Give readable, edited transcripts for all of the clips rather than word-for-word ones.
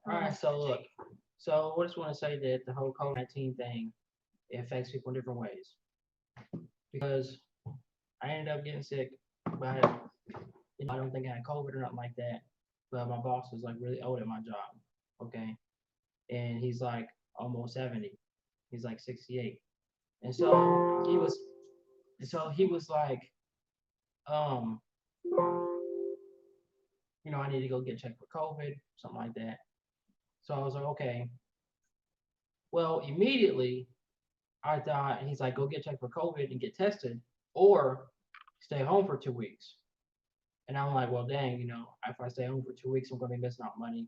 All right, so look, so I just want to say that the whole COVID-19 thing, it affects people in different ways. Because I ended up getting sick, but I don't think I had COVID or nothing like that. But my boss was like really old at my job, okay, and he's like almost 70. He's like 68, and he was like, um, I need to go get checked for COVID, something like that. So I was like, okay. Well, immediately I thought he's like, go get checked for COVID and get tested, or stay home for 2 weeks. And I'm like, well, dang, if I stay home for 2 weeks, I'm gonna be missing out money,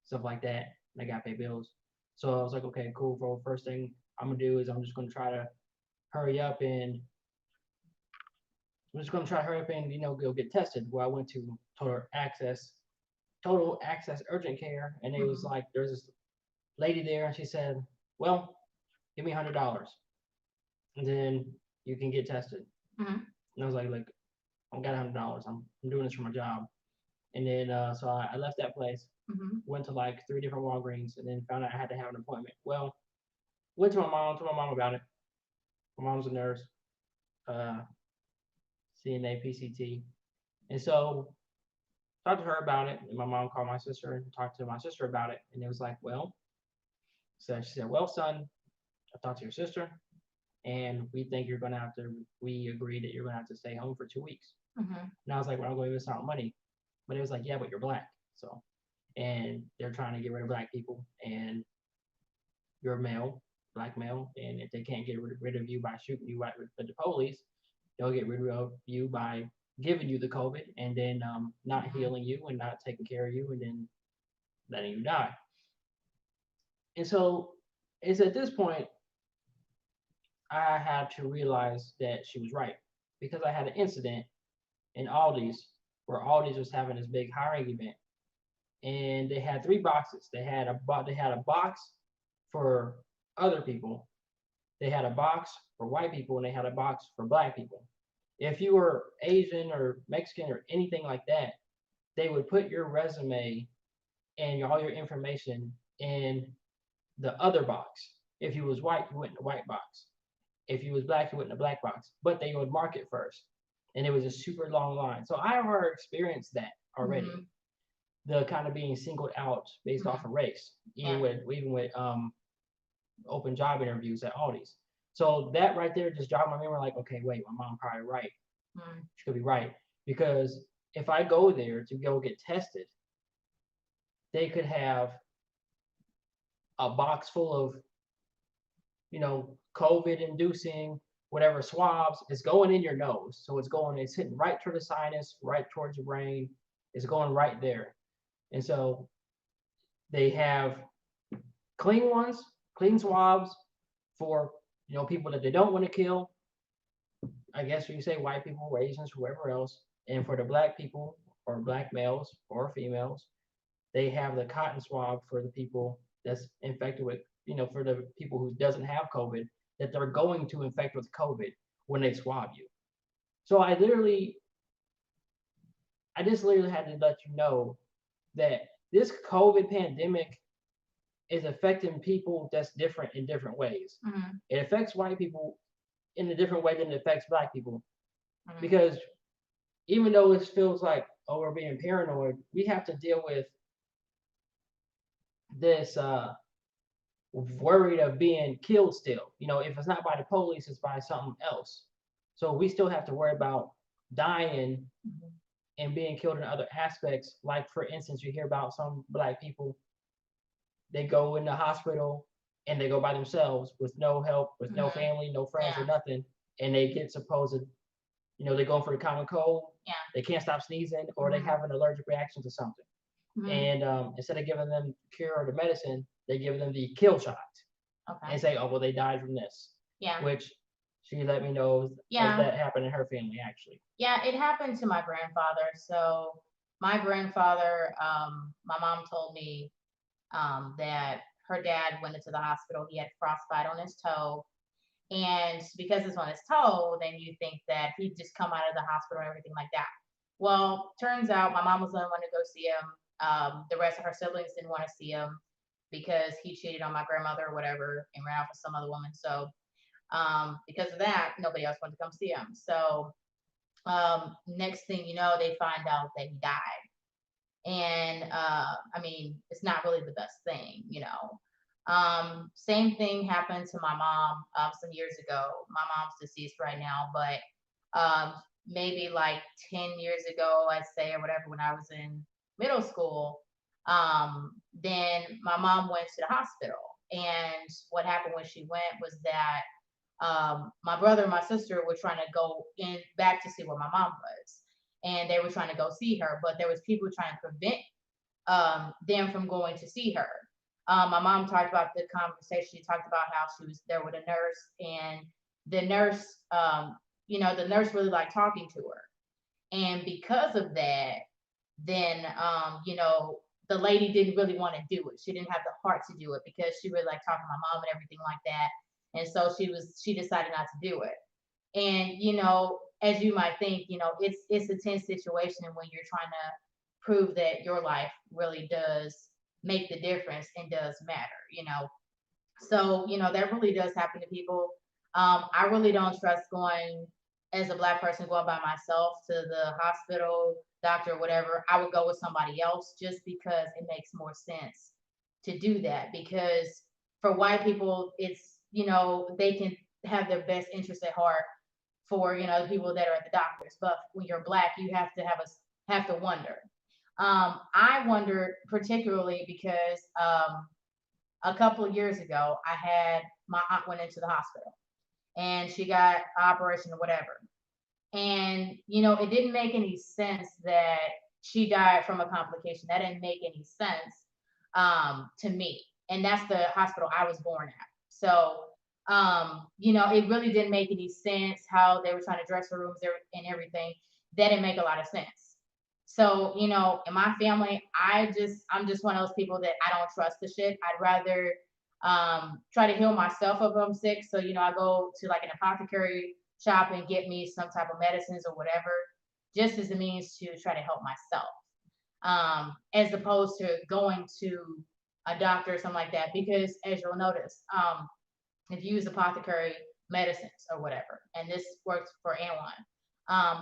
stuff like that. And I gotta pay bills. So I was like, okay, cool. For first thing I'm gonna do is I'm just gonna try to hurry up and I'm just gonna try to hurry up and go get tested. Well, I went to Total Access Urgent Care, and it was Mm-hmm. like there's this lady there, and she said, well, give me $100, and then you can get tested. Mm-hmm. And I was like, I got $100. I'm doing this for my job. And then so I left that place, Mm-hmm. went to like three different Walgreens, and then found out I had to have an appointment. Well, went to my mom, told my mom about it. My mom's a nurse, uh, CNA, PCT, and so talked to her about it. And my mom called my sister and talked to my sister about it, and it was like, well, so she said, well, son, I talked to your sister, and we think you're gonna have to. We agree that you're gonna have to stay home for 2 weeks. Mm-hmm. And I was like, well, I'm going to miss out on money. But it was like, yeah, but you're black. So, and they're trying to get rid of black people, and you're male, black male. And if they can't get rid of you by shooting you out with the police, they'll get rid of you by giving you the COVID and then not Mm-hmm. healing you and not taking care of you and then letting you die. And so it's at this point I had to realize that she was right because I had an incident in Aldi's where Aldi's was having this big hiring event and they had three boxes. They had a box for other people, they had a box for white people, and they had a box for black people. If you were Asian or Mexican or anything like that, they would put your resume and all your information in the other box. If you was white, you went in the white box. If you was black, you went in the black box. But they would mark it first, and it was a super long line. So I already experienced that already. Mm-hmm. The kind of being singled out based off Mm-hmm. of race, Yeah. even with open job interviews at Aldi's. So that right there just jogged my memory. Like, okay, wait, my mom probably right. Mm-hmm. She could be right because if I go there to go get tested, they could have a box full of COVID inducing whatever swabs. It's going in your nose, so it's hitting right through the sinus, right towards your brain. It's going right there, and so they have clean ones, clean swabs for people that they don't want to kill. I guess you say white people, Asians, whoever else. And for the black people or black males or females, they have the cotton swab for the people that's infected with, for the people who doesn't have COVID, that they're going to infect with COVID when they swab you. So I just literally had to let you know that this COVID pandemic is affecting people that's different in different ways. Mm-hmm. It affects white people in a different way than it affects black people Mm-hmm. because even though it feels like, oh, we're being paranoid, we have to deal with this worried of being killed still. If it's not by the police, it's by something else. So we still have to worry about dying Mm-hmm. and being killed in other aspects. Like for instance, you hear about some black people, they go in the hospital and they go by themselves with no help, with no Mm-hmm. family, no friends or Yeah. nothing, and they get supposed, they're going for the common cold, Yeah. they can't stop sneezing, or they Mm-hmm. have an allergic reaction to something. Mm-hmm. And instead of giving them cure or the medicine, they give them the kill shot Okay. and say, "Oh, well, they died from this," Yeah. which she let me know Yeah. that happened in her family actually. Yeah. It happened to my grandfather. So my grandfather, my mom told me that her dad went into the hospital. He had frostbite on his toe. And because it's on his toe, then you think that he'd just come out of the hospital and everything like that. Well, turns out my mom was the only one to go see him. The rest of her siblings didn't want to see him because he cheated on my grandmother or whatever and ran off with some other woman. So because of that, nobody else wanted to come see him. So next thing you know, they find out that he died. And I mean, it's not really the best thing, you know. Same thing happened to my mom some years ago. My mom's deceased right now, but maybe like 10 years ago, I'd say, or whatever, when I was in middle school, then my mom went to the hospital. And what happened when she went was that my brother and my sister were trying to go in back to see where my mom was, and they were trying to go see her, but there was people trying to prevent them from going to see her. My mom talked about the conversation. She talked about how she was there with a nurse, and the nurse, the nurse really liked talking to her, and because of that, then the lady didn't really want to do it. She didn't have the heart to do it because she really liked talking to my mom and everything like that, and so she decided not to do it. And as you might think, it's a tense situation when you're trying to prove that your life really does make the difference and does matter. So that really does happen to people. I really don't trust going as a Black person going by myself to the hospital, doctor, whatever. I would go with somebody else just because it makes more sense to do that. Because for white people, it's they can have their best interest at heart for the people that are at the doctors. But when you're Black, you have to wonder. I wondered particularly because a couple of years ago, I had my aunt went into the hospital and she got an operation or whatever. And it didn't make any sense that she died from a complication. That didn't make any sense to me. And that's the hospital I was born at. So it really didn't make any sense how they were trying to dress her rooms and everything. That didn't make a lot of sense. So, in my family, I'm just one of those people that I don't trust the shit. I'd rather try to heal myself if I'm sick. So, I go to like an apothecary shop and get me some type of medicines or whatever, just as a means to try to help myself. As opposed to going to a doctor or something like that. Because as you'll notice, if you use apothecary medicines or whatever, and this works for anyone,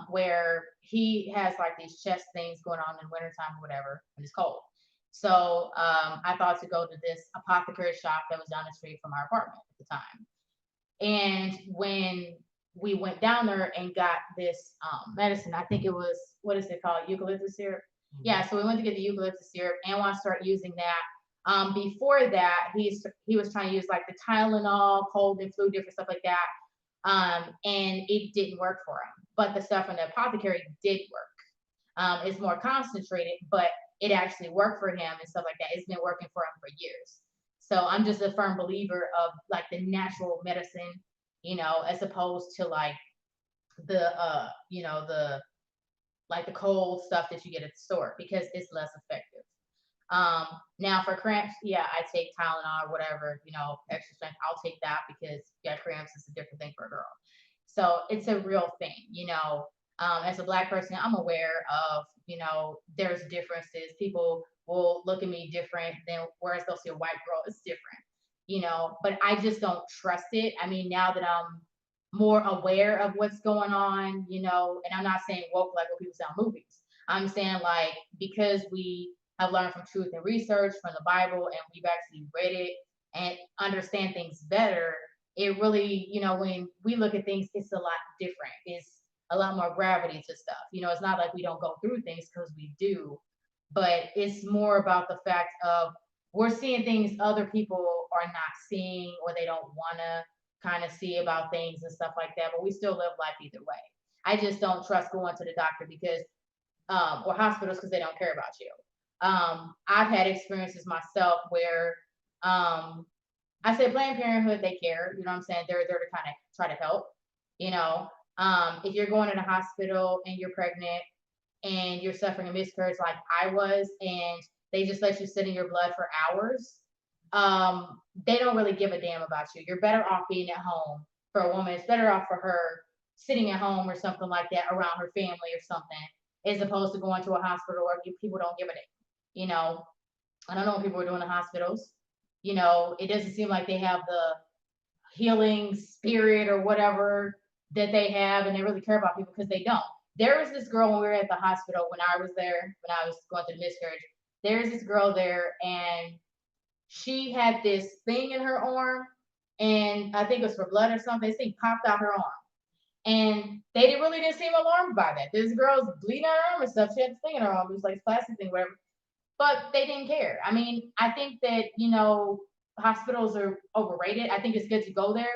where he has like these chest things going on in wintertime or whatever when it's cold. So I thought to go to this apothecary shop that was down the street from our apartment at the time. And when we went down there and got this medicine, I think it was, what is it called? Eucalyptus syrup. Mm-hmm. Yeah, so we went to get the eucalyptus syrup and want to start using that. Before that, he was trying to use like the Tylenol, cold and flu, different stuff like that. And it didn't work for him. But the stuff in the apothecary did work. It's more concentrated, but it actually worked for him and stuff like that. It's been working for him for years. So I'm just a firm believer of like the natural medicine, as opposed to like the the cold stuff that you get at the store, because it's less effective. Now for cramps, yeah, I take Tylenol or whatever, extra strength. I'll take that because cramps is a different thing for a girl. So it's a real thing, as a Black person, I'm aware of, there's differences. People will look at me different than whereas they'll see a white girl, it's different, but I just don't trust it. I mean, now that I'm more aware of what's going on, and I'm not saying woke like what people say on movies. I'm saying like, because we have learned from truth and research from the Bible and we've actually read it and understand things better, it really, when we look at things, it's a lot different. It's a lot more gravity to stuff. It's not like we don't go through things, because we do, but it's more about the fact of we're seeing things other people are not seeing, or they don't want to kind of see about things and stuff like that, but we still live life either way. I just don't trust going to the doctor because, or hospitals, because they don't care about you. I've had experiences myself where, I say Planned Parenthood, they care, you know what I'm saying? They're there to kind of try to help, if you're going in a hospital and you're pregnant and you're suffering a miscarriage like I was, and they just let you sit in your blood for hours, they don't really give a damn about you. You're better off being at home. For a woman, it's better off for her sitting at home or something like that around her family or something, as opposed to going to a hospital where people don't give a damn. You know, I don't know what people are doing in hospitals. You know, it doesn't seem like they have the healing spirit or whatever that they have, and they really care about people because they don't. There was this girl when we were at the hospital when I was there, when I was going through the miscarriage. There's this girl there, and she had this thing in her arm, and I think it was for blood or something. This thing popped out her arm. And they really didn't seem alarmed by that. This girl's bleeding out her arm and stuff. She had this thing in her arm. It was like plastic thing, whatever. But they didn't care. I mean, I think that, hospitals are overrated. I think it's good to go there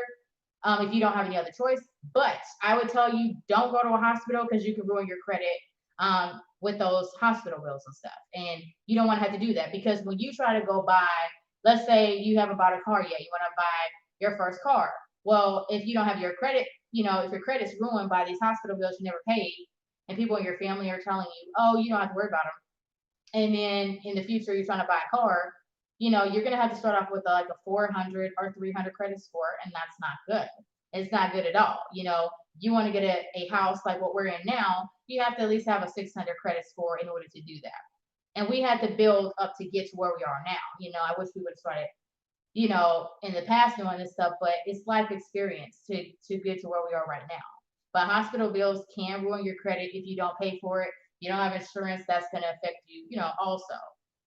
if you don't have any other choice. But I would tell you, don't go to a hospital because you can ruin your credit with those hospital bills and stuff. And you don't want to have to do that because when you try to go buy, let's say you haven't bought a car yet, you want to buy your first car. Well, if you don't have your credit, if your credit's ruined by these hospital bills you never paid, and people in your family are telling you, oh, you don't have to worry about them, and then in the future you're trying to buy a car, you're gonna have to start off with like a 400 or 300 credit score, and that's not good. It's not good at all. You want to get a house like what we're in now, you have to at least have a 600 credit score in order to do that. And we had to build up to get to where we are now. I wish we would have started, in the past doing this stuff, but it's life experience to get to where we are right now. But hospital bills can ruin your credit if you don't pay for it. You don't have insurance, that's going to affect you, also.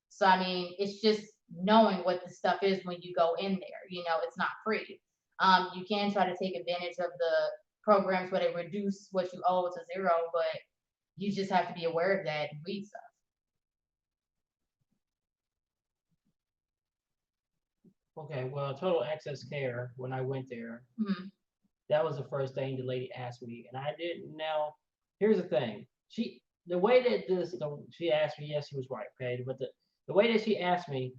So, I mean, it's just knowing what the stuff is when you go in there. It's not free. You can try to take advantage of the programs where they reduce what you owe to zero, but you just have to be aware of that and read stuff. Okay, well, Total Access Care, when I went there, Mhm. that was the first thing the lady asked me, and I didn't know. Here's the thing. The way that she asked me, yes, she was right, okay, but the way that she asked me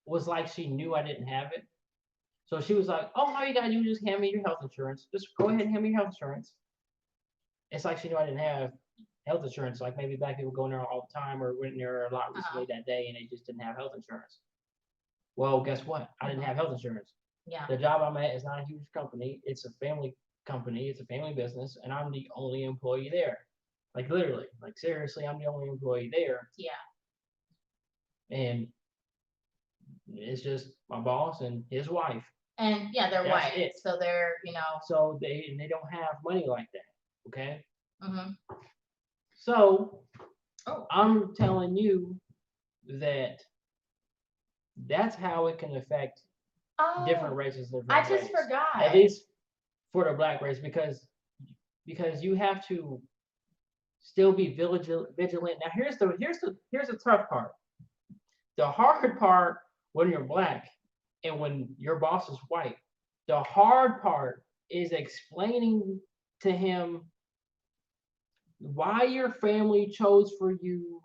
was like she knew I didn't have it. So she was like, "Oh, all you gotta do is just hand me your health insurance. Just go ahead and hand me your health insurance." It's like she knew I didn't have health insurance. Like maybe black people go in there all the time or went in there a lot Uh-huh. recently that day and they just didn't have health insurance. Well, guess what? I didn't have health insurance. Yeah. The job I'm at is not a huge company. It's a family company. It's a family business, and I'm the only employee there. Like literally, like seriously, I'm the only employee there, Yeah. and it's just my boss and his wife. And yeah, they're That's white. it. So they're, So they don't have money like that. Okay. hmm So Oh. I'm telling you that that's how it can affect different Oh, races, different I just ways. At forgot. least for the black race, because you have to still be vigilant. Now here's the tough part. The hard part when you're black and when your boss is white, the hard part is explaining to him why your family chose for you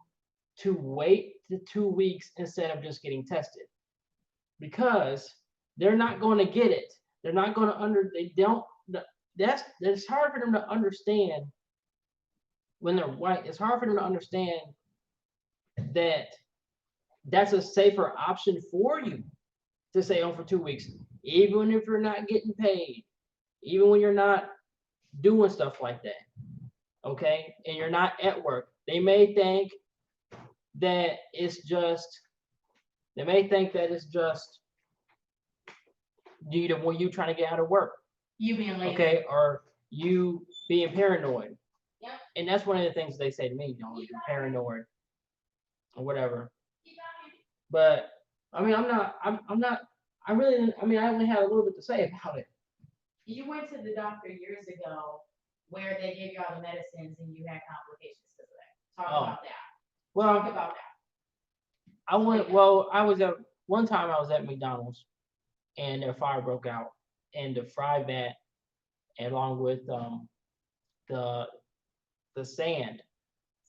to wait the 2 weeks instead of just getting tested. Because they're not going to get it. They're not going to they don't that's hard for them to understand when they're white. It's hard for them to understand that that's a safer option for you to stay home for 2 weeks, even if you're not getting paid, even when you're not doing stuff like that. Okay, and you're not at work. That it's just they may think that it's just you trying to get out of work. You being lazy. Okay, or you being paranoid. Yep. And that's one of the things they say to me, you're paranoid or whatever. But I mean, I'm not, I really, didn't, I mean, I only had a little bit to say about it. You went to the doctor years ago where they gave you all the medicines and you had complications because of that. Talk about that. Well, Talk about that. I was at one time I was at McDonald's and a fire broke out and the fry vat along with the sand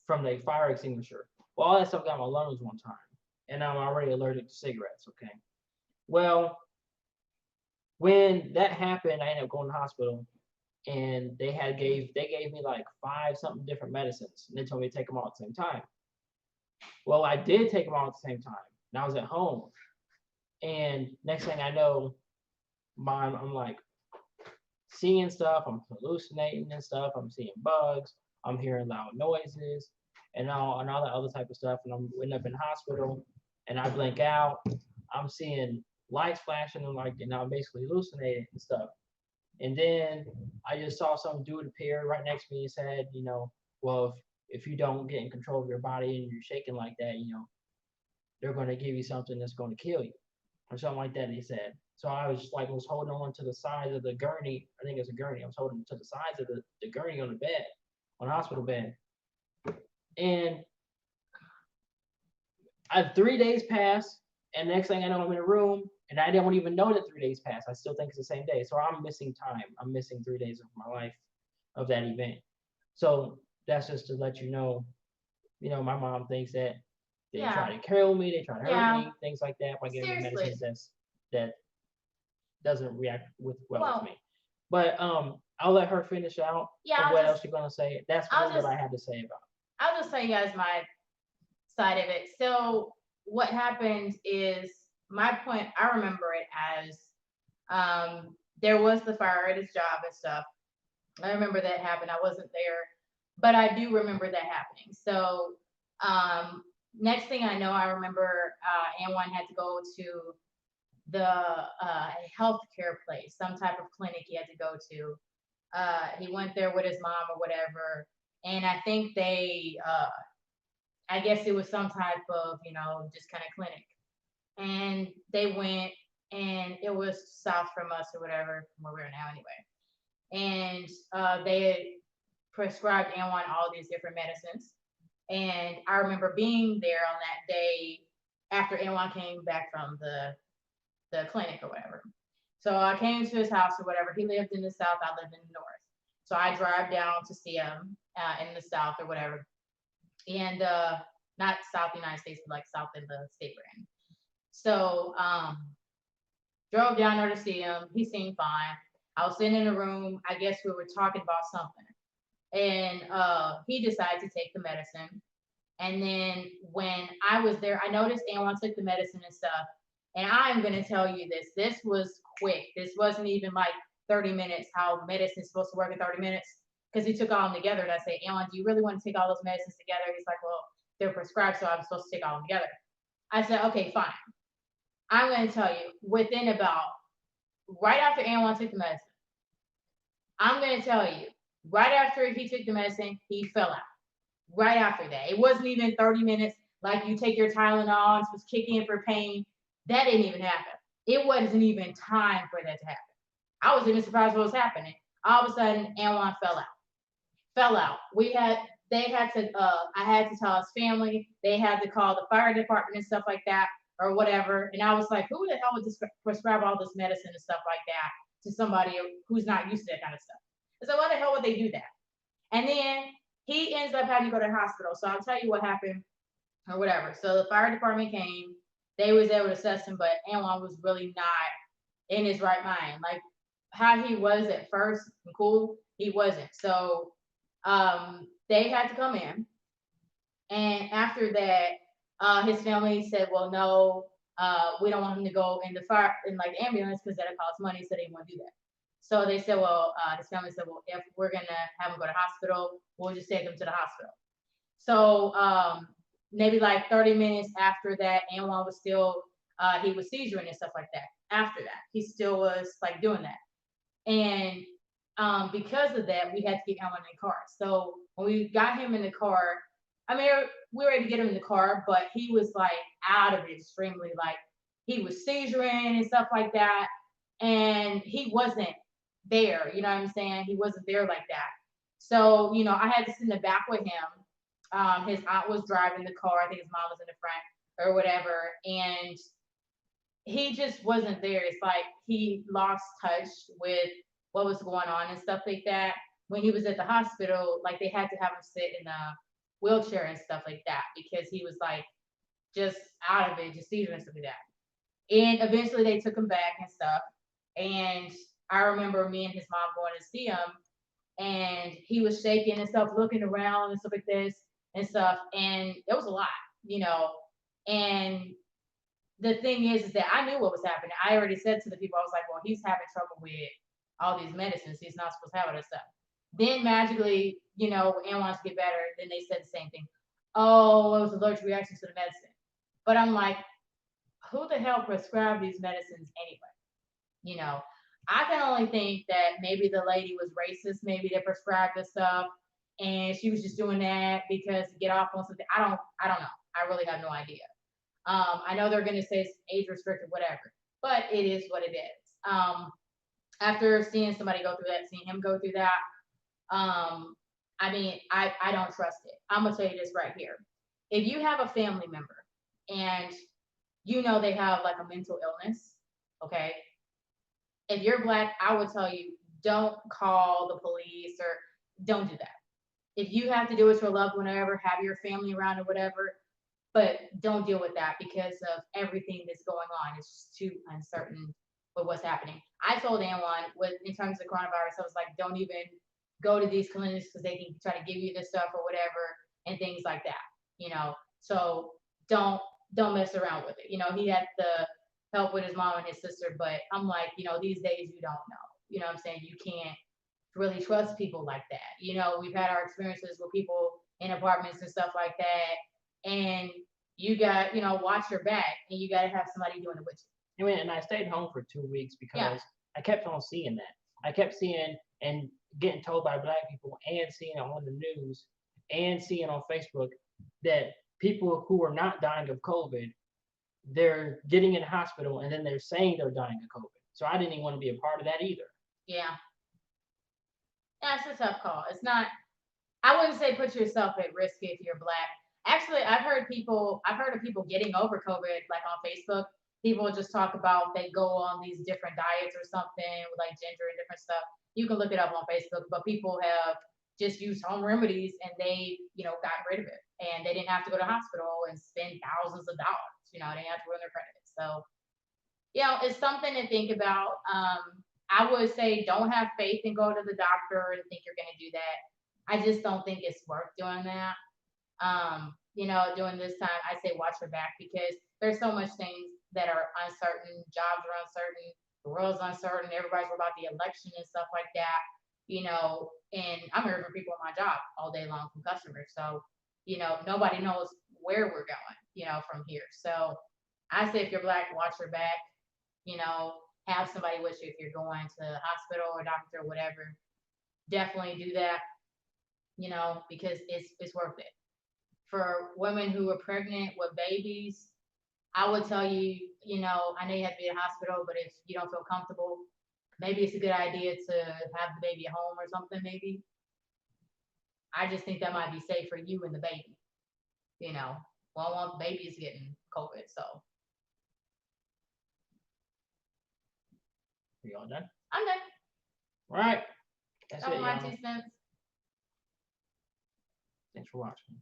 from the fire extinguisher. Well, all that stuff got my lungs one time, and I'm already allergic to cigarettes. Okay. Well, when that happened, I ended up going to the hospital, and they gave me like 5 something different medicines, and they told me to take them all at the same time. Well, I did take them all at the same time, and I was at home, and next thing I know, I'm like seeing stuff, I'm hallucinating and stuff, I'm seeing bugs, I'm hearing loud noises, and all that other type of stuff. And I'm ending up in the hospital, and I blink out. I'm seeing lights flashing and like, and I'm basically hallucinating and stuff. And then I just saw some dude appear right next to me and said, well, if you don't get in control of your body and you're shaking like that, they're going to give you something that's going to kill you or something like that. He said. So I was like, was holding on to the sides of the gurney. I think it's a gurney. I was holding to the sides of the gurney on the bed, on the hospital bed. And 3 days passed, and next thing I know, I'm in a room, and I don't even know that 3 days passed. I still think it's the same day. So I'm missing time. I'm missing 3 days of my life of that event. So that's just to let you know, my mom thinks that they Yeah. try to kill me, they try to hurt Yeah. me, things like that by giving me Seriously. medicines that doesn't react well Well, with me. But I'll let her finish out yeah, of what else you're gonna say. That's I'll really what just, I had to say about I'll just tell you guys my side of it. So what happened is my point, I remember it as there was the fire at his job and stuff. I remember that happened. I wasn't there, but I do remember that happening. So next thing I know, I remember Anwan had to go to the healthcare place, some type of clinic he had to go to. He went there with his mom or whatever, and I think I guess it was some type of, just kind of clinic. And they went, and it was south from us or whatever, from where we're now anyway. And they had prescribed Anwan all these different medicines. And I remember being there on that day after Anwan came back from the clinic or whatever. So I came to his house or whatever. He lived in the south, I lived in the north. So I drive down to see him in the south or whatever. And not South United States, but like South in the state we're in. So drove down there to see him. He seemed fine. I was sitting in a room. I guess we were talking about something. And he decided to take the medicine. And then when I was there, I noticed Anwan took the medicine and stuff. And I'm going to tell you this. This was quick. This wasn't even like 30 minutes, how medicine is supposed to work in 30 minutes. Because he took all of them together. And I said, Anwan, do you really want to take all those medicines together? He's like, well, they're prescribed, so I'm supposed to take all of them together. I said, okay, fine. I'm going to tell you, within about, right after Anwan took the medicine, I'm going to tell you, right after he took the medicine, he fell out. Right after that. It wasn't even 30 minutes like you take your Tylenol and was kicking in for pain. That didn't even happen. It wasn't even time for that to happen. I was even surprised what was happening. All of a sudden, Anwan fell out. Fell out. They had to, I had to tell his family. They had to call the fire department and stuff like that or whatever. And I was like, who the hell would prescribe all this medicine and stuff like that to somebody who's not used to that kind of stuff? I said, why the hell would they do that? And then he ends up having to go to the hospital. So I'll tell you what happened or whatever. So the fire department came. They was able to assess him, but Anwan was really not in his right mind. Like how he was at first, cool, he wasn't. So they had to come in. And after that, his family said, well, no, we don't want him to go in the fire in like the ambulance because that'll cost money. So they didn't want to do that. So they said, well, his family said, well, if we're gonna have him go to hospital, we'll just take him to the hospital. So maybe like 30 minutes after that, Anwan was still he was seizuring and stuff like that. After that, he still was like doing that. And because of that, we had to get Anwan in the car. So when we got him in the car, I mean, we were ready to get him in the car, but he was like out of it extremely. Like he was seizuring and stuff like that. And he wasn't there, you know what I'm saying? He wasn't there like that. So, I had to sit in the back with him. His aunt was driving the car. I think his mom was in the front or whatever. And he just wasn't there. It's like he lost touch with what was going on and stuff like that. When he was at the hospital, like they had to have him sit in a wheelchair and stuff like that because he was like just out of it, just seizure and stuff like that. And eventually they took him back and stuff. And I remember me and his mom going to see him, and he was shaking and stuff, looking around and stuff like this and stuff. And it was a lot. And the thing is that I knew what was happening. I already said to the people, I was like, well, he's having trouble with all these medicines. He's not supposed to have all this stuff. Then magically, Anwan's get better. Then they said the same thing. oh, it was allergic reaction to the medicine. But I'm like, who the hell prescribed these medicines anyway? You know, I can only think that maybe the lady was racist, maybe they prescribed this stuff and she was just doing that because to get off on something. I don't know. I really have no idea. I know they're gonna say it's age restricted, whatever, but it is what it is. After seeing somebody go through that, seeing him go through that, um, I mean, I don't trust it. I'm gonna tell you this right here. If you have a family member and you know they have like a mental illness, okay, if you're black, I would tell you don't call the police or don't do that. If you have to do it to a loved one or whatever, have your family around or whatever, but don't deal with that because of everything that's going on. It's just too uncertain with what's happening. I told Anwan with in terms of coronavirus, I was like, don't even go to these clinics because they can try to give you this stuff or whatever and things like that. You know, so don't don't mess around with it. You know, he had the help with his mom and his sister, but I'm like, these days you don't know. You know what I'm saying? You can't really trust people like that. We've had our experiences with people in apartments and stuff like that, and you got, watch your back, and you got to have somebody doing it with I mean, and I stayed home for 2 weeks you. Yeah, because I kept on seeing that. I kept seeing and getting told by black people and seeing it on the news and seeing on Facebook that people who are not dying of COVID, they're getting in the hospital and then they're saying they're dying of COVID. So I didn't even want to be a part of that either. yeah, that's a tough call. It's not. I wouldn't say put yourself at risk if you're black. Actually, I've heard of people getting over COVID, like on Facebook. People just talk about they go on these different diets or something with like ginger and different stuff. You can look it up on Facebook, but people have just used home remedies and they, got rid of it. And they didn't have to go to hospital and spend thousands of dollars. They didn't have to ruin their credit. So, it's something to think about. I would say don't have faith and go to the doctor and think you're going to do that. I just don't think it's worth doing that. During this time, I say watch your back because there's so much things that are uncertain. Jobs are uncertain. The world's uncertain. Everybody's worried about the election and stuff like that. And I'm hearing from people at my job all day long from customers. So, nobody knows where we're going, from here. So I say if you're black, watch your back, you know, have somebody with you if you're going to the hospital or doctor or whatever. Definitely do that, because it's worth it. For women who are pregnant with babies, I would tell you, I know you have to be in the hospital, but if you don't feel comfortable, maybe it's a good idea to have the baby at home or something, maybe. I just think that might be safe for you and the baby, you know. Well, I want babies getting COVID, so We all done? I'm done. All right. That's Couple it, my y'all. 2 cents. Thanks for watching.